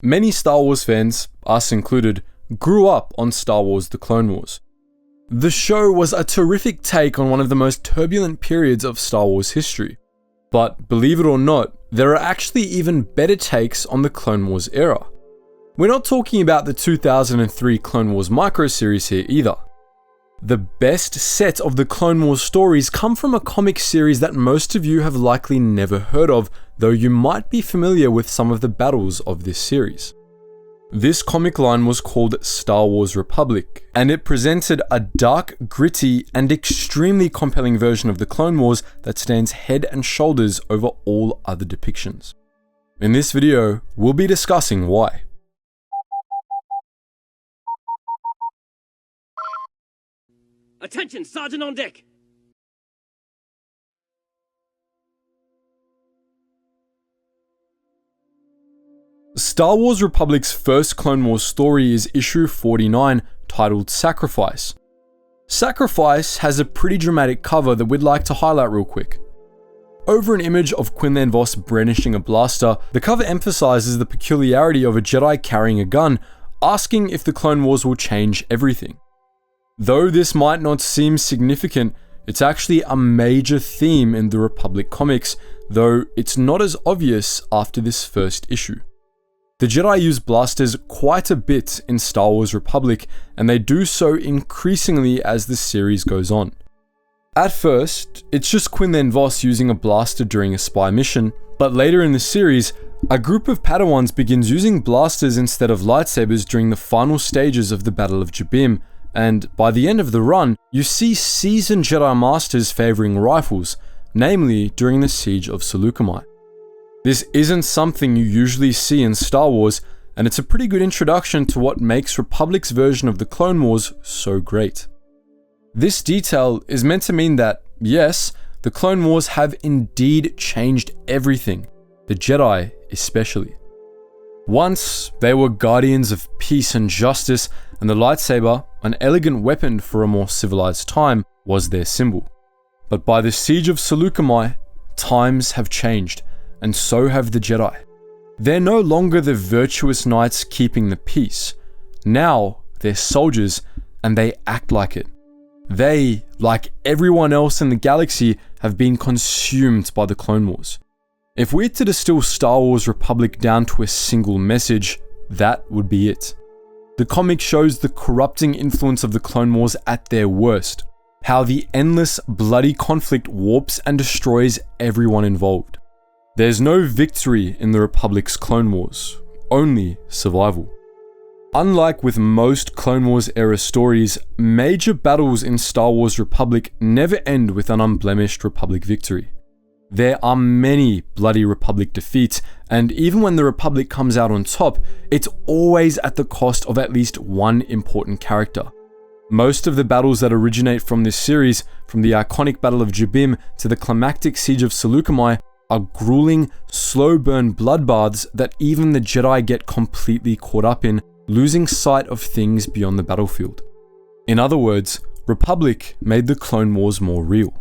Many Star Wars fans, us included, grew up on Star Wars The Clone Wars. The show was a terrific take on one of the most turbulent periods of Star Wars history. But believe it or not, there are actually even better takes on the Clone Wars era. We're not talking about the 2003 Clone Wars micro-series here either. The best set of the Clone Wars stories come from a comic series that most of you have likely never heard of, though you might be familiar with some of the battles of this series. This comic line was called Star Wars Republic, and it presented a dark, gritty, and extremely compelling version of the Clone Wars that stands head and shoulders over all other depictions. In this video, we'll be discussing why. Attention, Sergeant on deck! Star Wars Republic's first Clone Wars story is issue 49, titled Sacrifice. Sacrifice has a pretty dramatic cover that we'd like to highlight real quick. Over an image of Quinlan Vos brandishing a blaster, the cover emphasizes the peculiarity of a Jedi carrying a gun, asking if the Clone Wars will change everything. Though this might not seem significant, it's actually a major theme in the Republic comics, though it's not as obvious after this first issue. The Jedi use blasters quite a bit in Star Wars Republic, and they do so increasingly as the series goes on. At first, it's just Quinlan Vos using a blaster during a spy mission, but later in the series, a group of Padawans begins using blasters instead of lightsabers during the final stages of the Battle of Jabiim, and by the end of the run, you see seasoned Jedi Masters favoring rifles, namely during the Siege of Seleucami. This isn't something you usually see in Star Wars, and it's a pretty good introduction to what makes Republic's version of the Clone Wars so great. This detail is meant to mean that, yes, the Clone Wars have indeed changed everything, the Jedi especially. Once, they were guardians of peace and justice, and the lightsaber, an elegant weapon for a more civilized time, was their symbol. But by the Siege of Seleucami, times have changed, and so have the Jedi. They're no longer the virtuous knights keeping the peace. Now, they're soldiers, and they act like it. They, like everyone else in the galaxy, have been consumed by the Clone Wars. If we're to distill Star Wars Republic down to a single message, that would be it. The comic shows the corrupting influence of the Clone Wars at their worst, how the endless, bloody conflict warps and destroys everyone involved. There's no victory in the Republic's Clone Wars, only survival. Unlike with most Clone Wars era stories, major battles in Star Wars Republic never end with an unblemished Republic victory. There are many bloody Republic defeats, and even when the Republic comes out on top, it's always at the cost of at least one important character. Most of the battles that originate from this series, from the iconic Battle of Jabiim to the climactic Siege of Seleucami, are grueling, slow-burn bloodbaths that even the Jedi get completely caught up in, losing sight of things beyond the battlefield. In other words, Republic made the Clone Wars more real.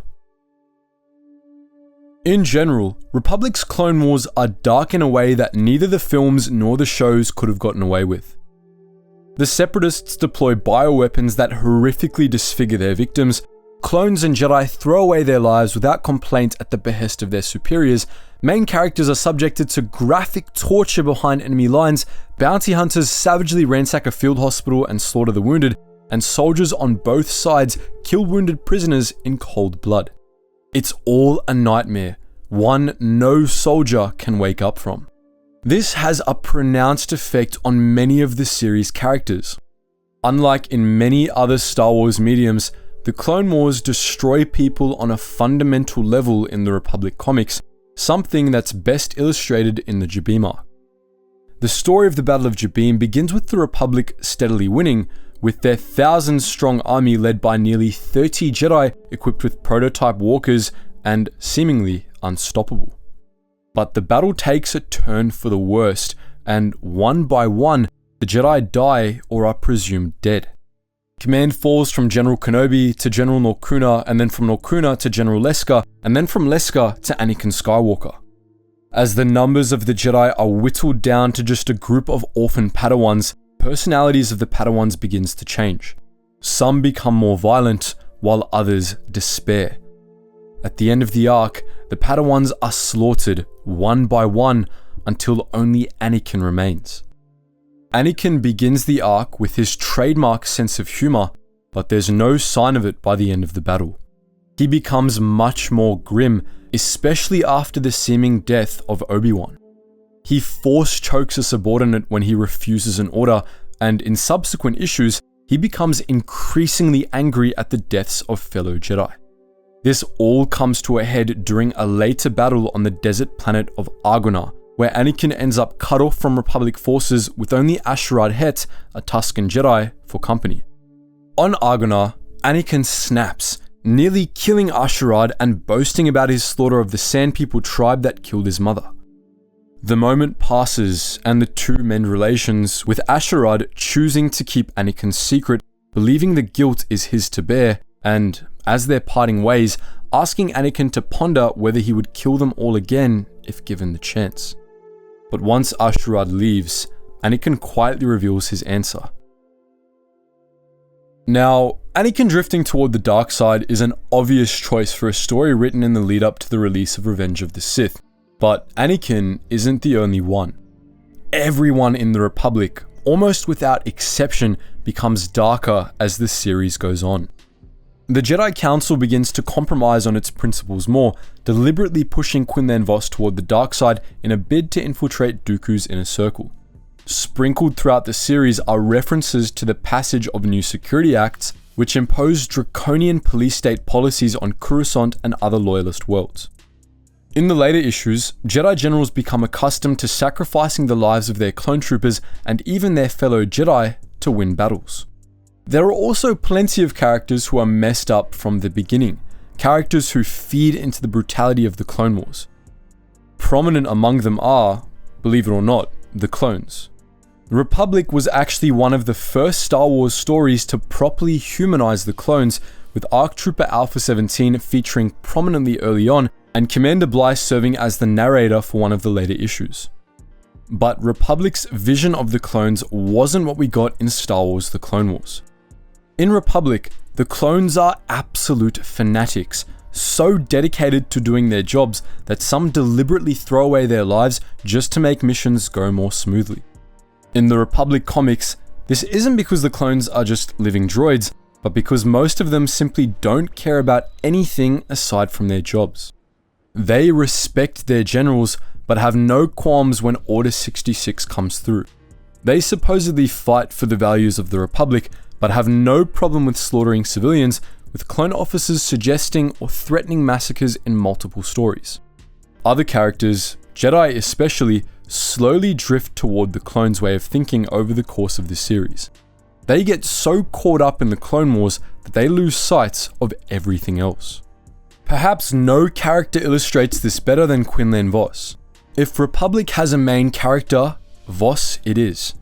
In general, Republic's Clone Wars are dark in a way that neither the films nor the shows could have gotten away with. The Separatists deploy bioweapons that horrifically disfigure their victims, clones and Jedi throw away their lives without complaint at the behest of their superiors, main characters are subjected to graphic torture behind enemy lines, bounty hunters savagely ransack a field hospital and slaughter the wounded, and soldiers on both sides kill wounded prisoners in cold blood. It's all a nightmare, one no soldier can wake up from. This has a pronounced effect on many of the series' characters. Unlike in many other Star Wars mediums, the Clone Wars destroy people on a fundamental level in the Republic comics, something that's best illustrated in the Jabiim arc. The story of the Battle of Jabiim begins with the Republic steadily winning, with their 1,000-strong army led by nearly 30 Jedi equipped with prototype walkers and seemingly unstoppable. But the battle takes a turn for the worst, and one by one, the Jedi die or are presumed dead. Command falls from General Kenobi to General Norcuna, and then from Norcuna to General Leska, and then from Leska to Anakin Skywalker. As the numbers of the Jedi are whittled down to just a group of orphan Padawans, personalities of the Padawans begins to change. Some become more violent, while others despair. At the end of the arc, the Padawans are slaughtered one by one until only Anakin remains. Anakin begins the arc with his trademark sense of humor, but there's no sign of it by the end of the battle. He becomes much more grim, especially after the seeming death of Obi-Wan. He force chokes a subordinate when he refuses an order, and in subsequent issues, he becomes increasingly angry at the deaths of fellow Jedi. This all comes to a head during a later battle on the desert planet of Argonar, where Anakin ends up cut off from Republic forces with only Asherad Het, a Tusken Jedi, for company. On Argonar, Anakin snaps, nearly killing Asherad and boasting about his slaughter of the Sand People tribe that killed his mother. The moment passes and the two mend relations, with Asherad choosing to keep Anakin's secret, believing the guilt is his to bear, and, as they're parting ways, asking Anakin to ponder whether he would kill them all again if given the chance. But once Asherad leaves, Anakin quietly reveals his answer. Now, Anakin drifting toward the dark side is an obvious choice for a story written in the lead up to the release of Revenge of the Sith, but Anakin isn't the only one. Everyone in the Republic, almost without exception, becomes darker as the series goes on. The Jedi Council begins to compromise on its principles more, deliberately pushing Quinlan Vos toward the dark side in a bid to infiltrate Dooku's inner circle. Sprinkled throughout the series are references to the passage of new security acts, which impose draconian police state policies on Coruscant and other loyalist worlds. In the later issues, Jedi generals become accustomed to sacrificing the lives of their clone troopers and even their fellow Jedi to win battles. There are also plenty of characters who are messed up from the beginning, characters who feed into the brutality of the Clone Wars. Prominent among them are, believe it or not, the clones. The Republic was actually one of the first Star Wars stories to properly humanize the clones, with ARC Trooper Alpha 17 featuring prominently early on, and Commander Bly serving as the narrator for one of the later issues. But Republic's vision of the clones wasn't what we got in Star Wars The Clone Wars. In Republic, the clones are absolute fanatics, so dedicated to doing their jobs that some deliberately throw away their lives just to make missions go more smoothly. In the Republic comics, this isn't because the clones are just living droids, but because most of them simply don't care about anything aside from their jobs. They respect their generals, but have no qualms when Order 66 comes through. They supposedly fight for the values of the Republic, but have no problem with slaughtering civilians, with clone officers suggesting or threatening massacres in multiple stories. Other characters, Jedi especially, slowly drift toward the clones' way of thinking over the course of the series. They get so caught up in the Clone Wars that they lose sight of everything else. Perhaps no character illustrates this better than Quinlan Vos. If Republic has a main character, Vos it is.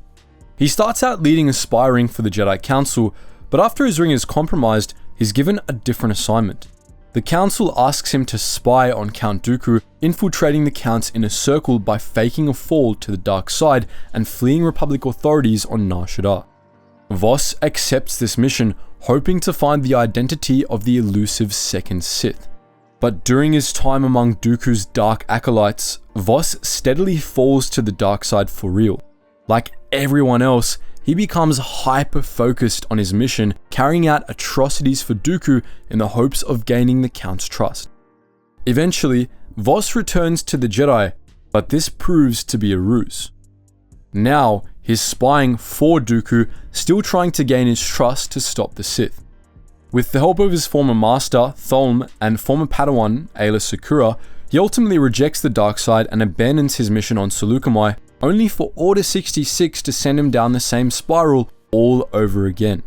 He starts out leading a spy ring for the Jedi Council, but after his ring is compromised, he's given a different assignment. The Council asks him to spy on Count Dooku, infiltrating the Count's inner circle by faking a fall to the dark side and fleeing Republic authorities on Nar Shaddaa. Vos accepts this mission, hoping to find the identity of the elusive second Sith. But during his time among Dooku's dark acolytes, Vos steadily falls to the dark side for real. Like everyone else, he becomes hyper-focused on his mission, carrying out atrocities for Dooku in the hopes of gaining the Count's trust. Eventually, Vos returns to the Jedi, but this proves to be a ruse. Now, he's spying for Dooku, still trying to gain his trust to stop the Sith. With the help of his former master, Tholm, and former Padawan, Aayla Secura, he ultimately rejects the dark side and abandons his mission on Seleucami, only for Order 66 to send him down the same spiral all over again.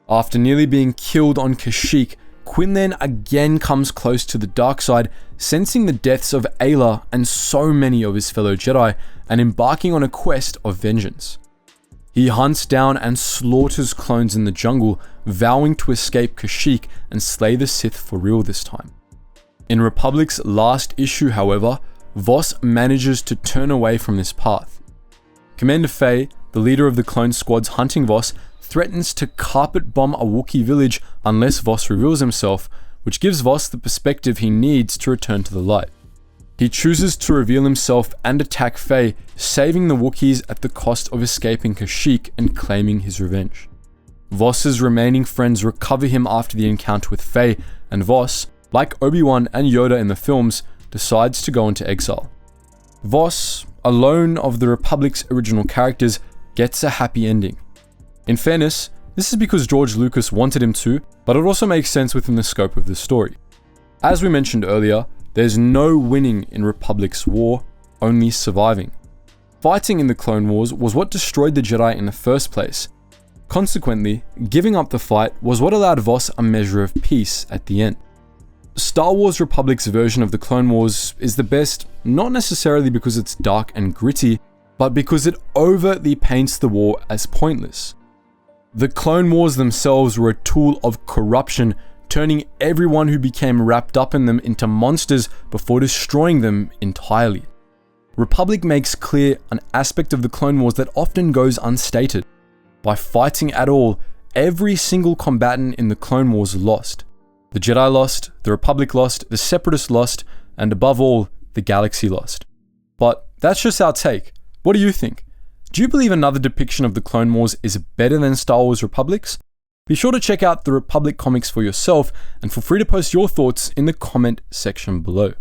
After nearly being killed on Kashyyyk, Quinlan again comes close to the dark side, sensing the deaths of Aayla and so many of his fellow Jedi, and embarking on a quest of vengeance. He hunts down and slaughters clones in the jungle, vowing to escape Kashyyyk and slay the Sith for real this time. In Republic's last issue, however, Voss manages to turn away from this path. Commander Fei, the leader of the clone squads hunting Voss, threatens to carpet bomb a Wookiee village unless Voss reveals himself, which gives Voss the perspective he needs to return to the light. He chooses to reveal himself and attack Fei, saving the Wookiees at the cost of escaping Kashyyyk and claiming his revenge. Voss's remaining friends recover him after the encounter with Fei, and Voss, like Obi-Wan and Yoda in the films, decides to go into exile. Voss, alone of the Republic's original characters, gets a happy ending. In fairness, this is because George Lucas wanted him to, but it also makes sense within the scope of the story. As we mentioned earlier, there's no winning in Republic's war, only surviving. Fighting in the Clone Wars was what destroyed the Jedi in the first place. Consequently, giving up the fight was what allowed Voss a measure of peace at the end. Star Wars Republic's version of the Clone Wars is the best, not necessarily because it's dark and gritty, but because it overtly paints the war as pointless. The Clone Wars themselves were a tool of corruption, turning everyone who became wrapped up in them into monsters before destroying them entirely. Republic makes clear an aspect of the Clone Wars that often goes unstated. By fighting at all, every single combatant in the Clone Wars lost. The Jedi lost, the Republic lost, the Separatists lost, and above all, the galaxy lost. But that's just our take. What do you think? Do you believe another depiction of the Clone Wars is better than Star Wars Republic's? Be sure to check out the Republic comics for yourself, and feel free to post your thoughts in the comment section below.